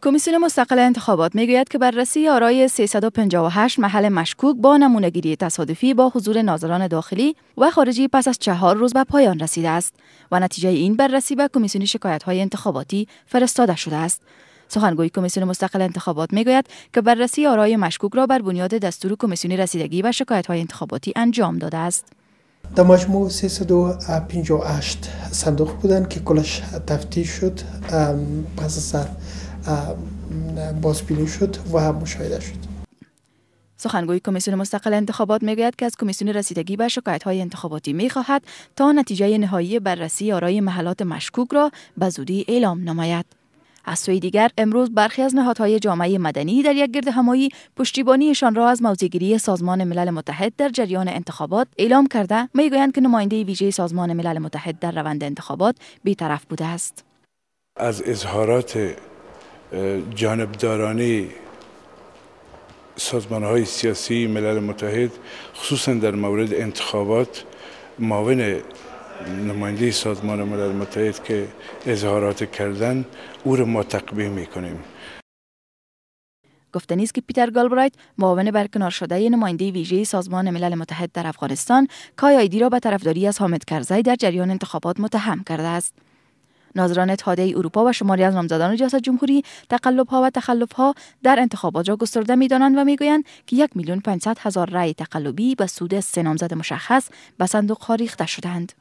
کمیسیون مستقل انتخابات میگوید که بررسی آرای 358 محل مشکوک با نمونه‌گیری تصادفی با حضور ناظران داخلی و خارجی پس از 4 روز به پایان رسیده است و نتیجه این بررسی به کمیسیون شکایت‌های انتخاباتی فرستاده شده است. سخنگوی کمیسیون مستقل انتخابات میگوید که بررسی آرای مشکوک را بر بنیاد دستور کمیسیون رسیدگی و شکایت‌های انتخاباتی انجام داده است. در مجموع 358 صندوق بودند که کلش تفتیش شد، پس از بازبینی شد و مشاهده شد. سخنگوی کمیسیون مستقل انتخابات میگوید که از کمیسیون رسیدگی به شکایت‌های انتخاباتی می‌خواهد تا نتیجه نهایی بررسی آرای محلات مشکوک را به زودی اعلام نماید. از سوی دیگر امروز برخی از نهادهای جامعه مدنی در یک گردهمایی پشتیبانیشان را از موضع‌گیری سازمان ملل متحد در جریان انتخابات اعلام کرده میگویند که نماینده ویژه سازمان ملل متحد در روند انتخابات بی‌طرف بوده است. از اظهارات جانبدارانه سازمان‌های سیاسی ملل متحد خصوصا در مورد انتخابات معاون نماینده سازمان ملل متحد که اظهارات کردن او را ما تقبیح می‌کنیم. گفتنی است که پیتر گالبرایت معاون برکنار شده نماینده ویژه سازمان ملل متحد در افغانستان کای آیدی را به طرفداری از حامد کرزی در جریان انتخابات متهم کرده است. ناظران اتحادیه اروپا و شماری از نامزدان ریاست جمهوری تقلب‌ها و تخلف‌ها در انتخابات را گسترده می‌دانند و می‌گویند که 1,500,000 رأی تقلبی به سود 3 نامزد مشخص به صندوق‌ها ریخته شدند.